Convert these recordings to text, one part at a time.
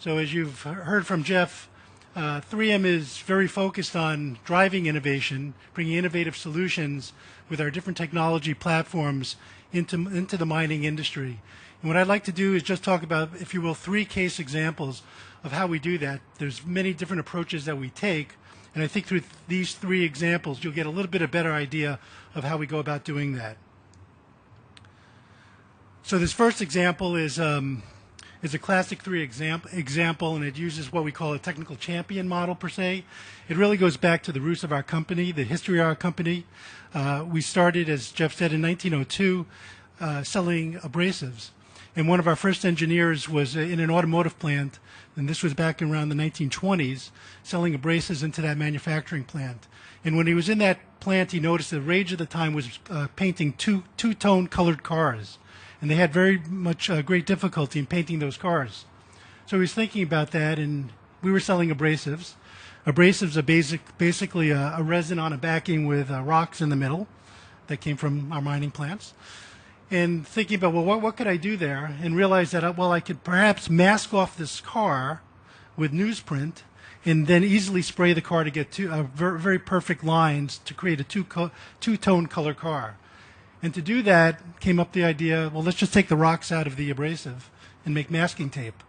So as you've heard from Jeff, 3M is very focused on driving innovation, bringing innovative solutions with our different technology platforms into the mining industry. And what I'd like to do is just talk about, if you will, 3 case examples of how we do that. There's many different approaches that we take, and I think through these 3 examples you'll get a little bit of better idea of how we go about doing that. So this first example is a classic 3 example, and it uses what we call a technical champion model per se. It really goes back to the roots of our company, the history of our company. We started, as Jeff said, in 1902 selling abrasives. And one of our first engineers was in an automotive plant, and this was back around the 1920s, selling abrasives into that manufacturing plant. And when he was in that plant, he noticed the rage of the time was painting two-tone colored cars. And they had very much great difficulty in painting those cars. So he was thinking about that, and we were selling abrasives. Abrasives are basically a resin on a backing with rocks in the middle that came from our mining plants. And thinking about, well, what could I do there? And realized that, well, I could perhaps mask off this car with newsprint and then easily spray the car to get very perfect lines to create a two-tone color car. And to do that, came up the idea, well, let's just take the rocks out of the abrasive and make masking tape.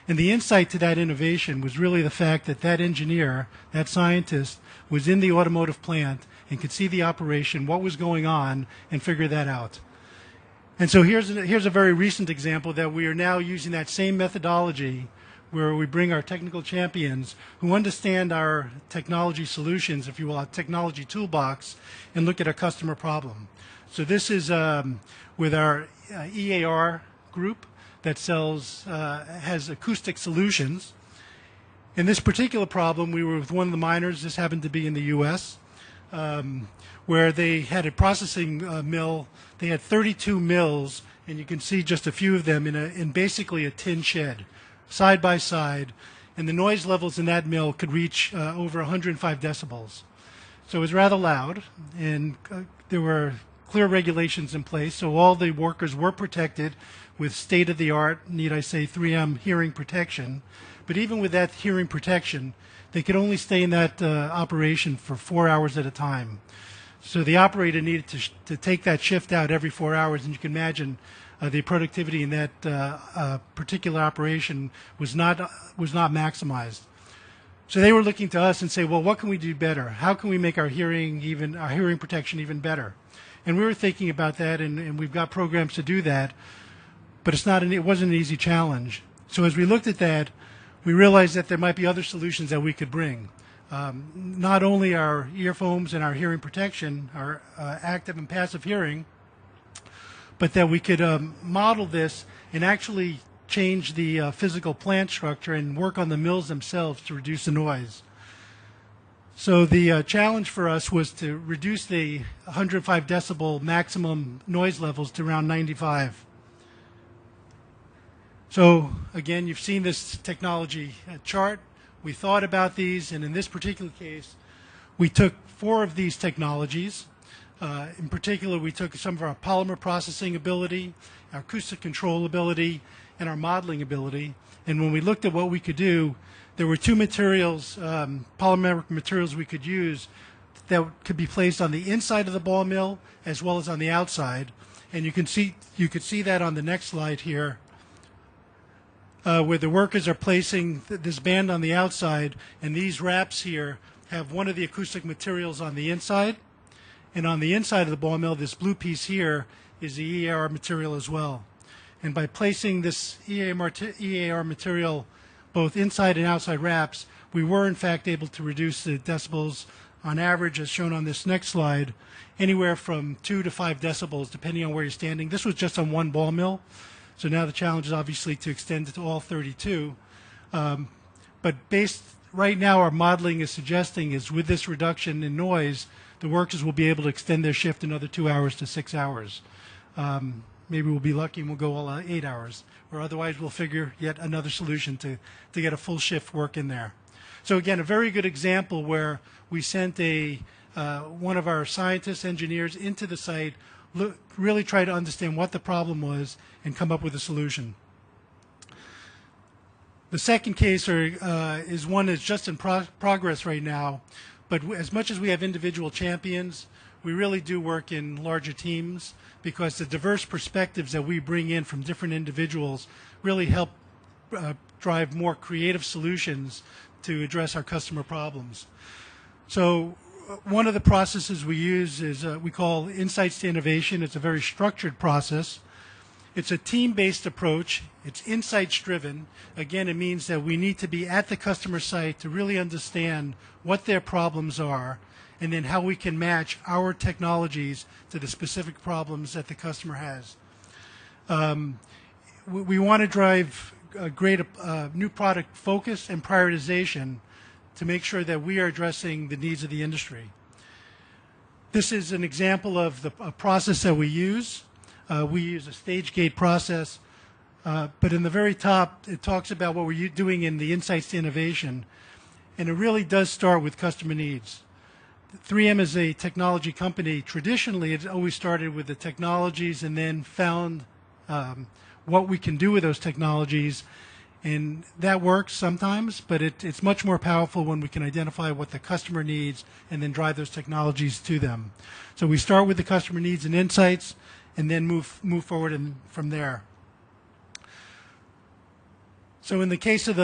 And the insight to that innovation was really the fact that that engineer, that scientist, was in the automotive plant and could see the operation, what was going on, and figure that out. And so here's a very recent example that we are now using that same methodology where we bring our technical champions who understand our technology solutions, if you will, our technology toolbox, and look at a customer problem. So this is with our EAR group that has acoustic solutions. In this particular problem, we were with one of the miners, this happened to be in the U.S., where they had a processing mill. They had 32 mills, and you can see just a few of them in basically a tin shed, side by side, and the noise levels in that mill could reach over 105 decibels. So it was rather loud, and there were clear regulations in place, so all the workers were protected with state-of-the-art, need I say, 3M hearing protection. But even with that hearing protection, they could only stay in that operation for 4 hours at a time. So the operator needed to take that shift out every 4 hours, and you can imagine the productivity in that particular operation was not maximized. So they were looking to us and say, well, what can we do better? How can we make our hearing protection even better? And we were thinking about that, and we've got programs to do that, but it wasn't an easy challenge. So as we looked at that, we realized that there might be other solutions that we could bring. Not only our earphones and our hearing protection, our active and passive hearing, but that we could model this and actually change the physical plant structure and work on the mills themselves to reduce the noise. So the challenge for us was to reduce the 105 decibel maximum noise levels to around 95. So again, you've seen this technology chart. We thought about these, and in this particular case, we took 4 of these technologies. In particular, we took some of our polymer processing ability, our acoustic control ability, and our modeling ability. And when we looked at what we could do, there were 2 materials, polymeric materials we could use that could be placed on the inside of the ball mill as well as on the outside. And you could see that on the next slide here, where the workers are placing this band on the outside, and these wraps here have one of the acoustic materials on the inside. And on the inside of the ball mill, this blue piece here is the EAR material as well. And by placing this EAR material both inside and outside wraps, we were in fact able to reduce the decibels on average, as shown on this next slide, anywhere from 2 to 5 decibels, depending on where you're standing. This was just on one ball mill, so now the challenge is obviously to extend it to all 32. But right now, our modeling is suggesting is with this reduction in noise, the workers will be able to extend their shift another 2 hours to 6 hours. Maybe we'll be lucky and we'll go all 8 hours, or otherwise we'll figure yet another solution to get a full shift work in there. So again, a very good example where we sent one of our scientists, engineers into the site, really try to understand what the problem was and come up with a solution. The second case is one that's just in progress right now, but as much as we have individual champions, we really do work in larger teams because the diverse perspectives that we bring in from different individuals really help drive more creative solutions to address our customer problems. So one of the processes we use is we call Insights to Innovation. It's a very structured process. It's a team-based approach. It's insights-driven. Again, it means that we need to be at the customer site to really understand what their problems are and then how we can match our technologies to the specific problems that the customer has. We want to drive a great new product focus and prioritization to make sure that we are addressing the needs of the industry. This is an example of a process that we use. We use a stage gate process, but in the very top, it talks about what we're doing in the Insights to Innovation, and it really does start with customer needs. 3M is a technology company. Traditionally, it's always started with the technologies and then found what we can do with those technologies, and that works sometimes, but it's much more powerful when we can identify what the customer needs and then drive those technologies to them. So we start with the customer needs and insights, and then move forward from there. So in the case of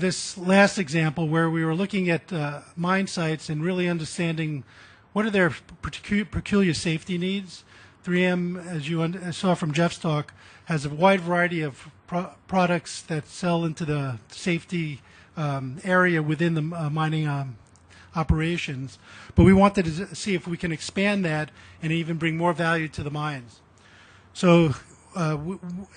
this last example where we were looking at mine sites and really understanding what are their peculiar safety needs, 3M, as you saw from Jeff's talk, has a wide variety of products that sell into the safety area within the mining operations. But we wanted to see if we can expand that and even bring more value to the mines. So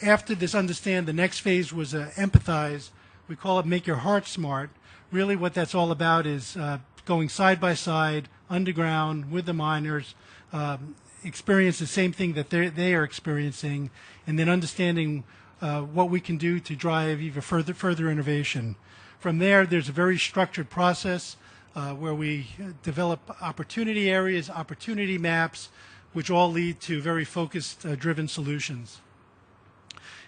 after this understand, the next phase was empathize. We call it make your heart smart. Really what that's all about is going side by side, underground, with the miners, experience the same thing that they are experiencing, and then understanding what we can do to drive even further innovation. From there, there's a very structured process where we develop opportunity areas, opportunity maps, which all lead to very focused, driven solutions.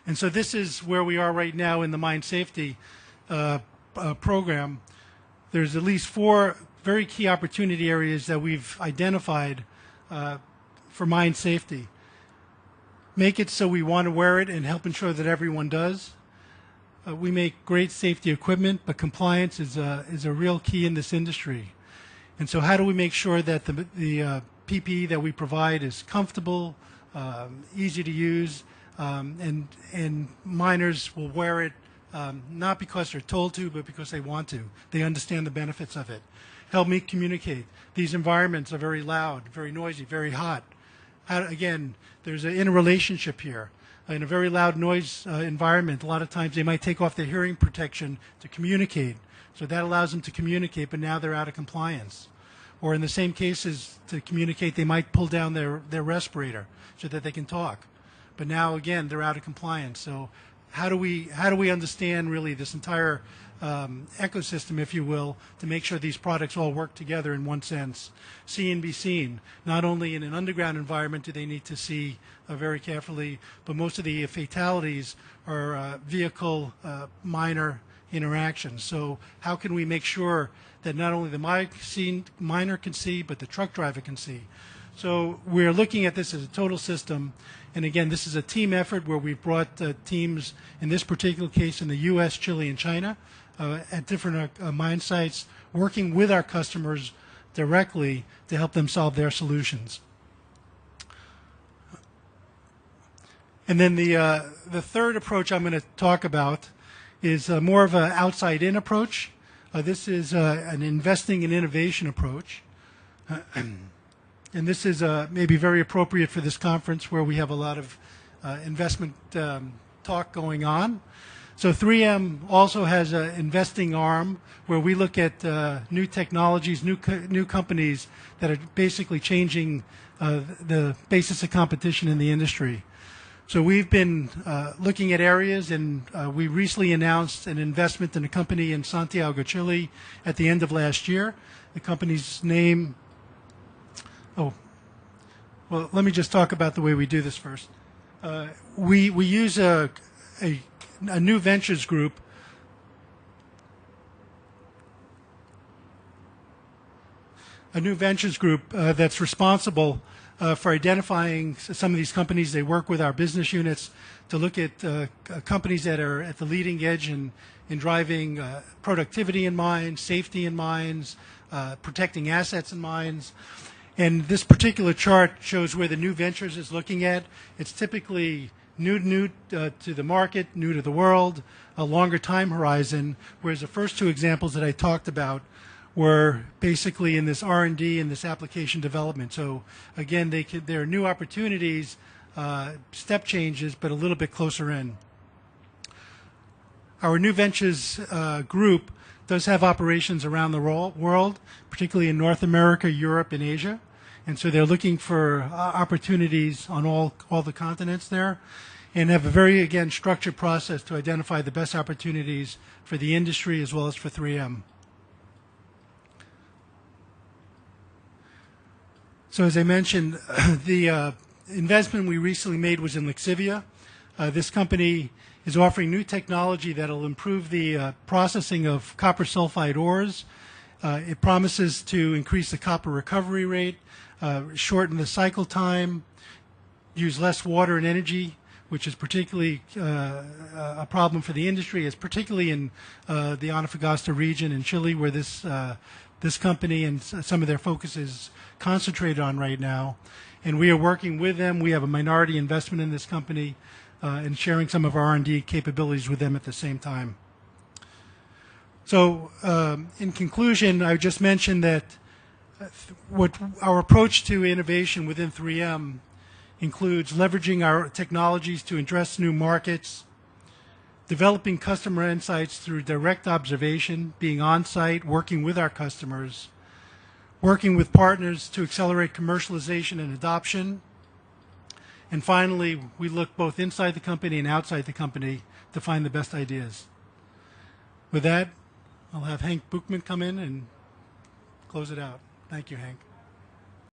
And so this is where we are right now in the mine safety program. There's at least 4 very key opportunity areas that we've identified for mine safety. Make it so we want to wear it and help ensure that everyone does. We make great safety equipment, but compliance is a real key in this industry. And so how do we make sure that the PPE that we provide is comfortable, easy to use, and miners will wear it not because they're told to, but because they want to. They understand the benefits of it. Help me communicate. These environments are very loud, very noisy, very hot. Again, there's an interrelationship here. In a very loud noise environment, a lot of times they might take off their hearing protection to communicate. So that allows them to communicate, but now they're out of compliance. Or in the same cases, to communicate, they might pull down their respirator so that they can talk. But now, again, they're out of compliance. So how do we understand really this entire ecosystem, if you will, to make sure these products all work together in one sense? See and be seen. Not only in an underground environment do they need to see very carefully, but most of the fatalities are vehicle miner interactions. So how can we make sure that not only the miner can see, but the truck driver can see? So we're looking at this as a total system. And again, this is a team effort where we've brought teams, in this particular case, in the U.S., Chile, and China, at different mine sites, working with our customers directly to help them solve their solutions. And then the third approach I'm going to talk about is more of an outside-in approach. This is an investing in innovation approach. And this is maybe very appropriate for this conference where we have a lot of investment talk going on. So 3M also has an investing arm where we look at new technologies, new companies that are basically changing the basis of competition in the industry. So we've been looking at areas, and we recently announced an investment in a company in Santiago, Chile at the end of last year. The company's name, well, let me just talk about the way we do this first. We use a new ventures group a new ventures group that's responsible for identifying some of these companies. They work with our business units to look at companies that are at the leading edge in driving productivity in mines, safety in mines, protecting assets in mines. And this particular chart shows where the new ventures is looking at. It's typically new to the market, new to the world, a longer time horizon, whereas the first two examples that I talked about were basically in this R&D and this application development. So again, there are new opportunities, step changes, but a little bit closer in. Our new ventures group does have operations around the world, particularly in North America, Europe, and Asia. And so they're looking for opportunities on all the continents there, and have a very, again, structured process to identify the best opportunities for the industry as well as for 3M. So as I mentioned, the investment we recently made was in Lixivia. This company is offering new technology that will improve the processing of copper sulfide ores. It promises to increase the copper recovery rate, shorten the cycle time, use less water and energy, which is particularly a problem for the industry, is particularly in the Antofagasta region in Chile, where this company and some of their focus is concentrated on right now. And we are working with them. We have a minority investment in this company and sharing some of our R&D capabilities with them at the same time. So in conclusion, I just mentioned that what our approach to innovation within 3M includes leveraging our technologies to address new markets, developing customer insights through direct observation, being on-site, working with our customers, working with partners to accelerate commercialization and adoption. And finally, we look both inside the company and outside the company to find the best ideas. With that, I'll have Hank Buchman come in and close it out. Thank you, Hank.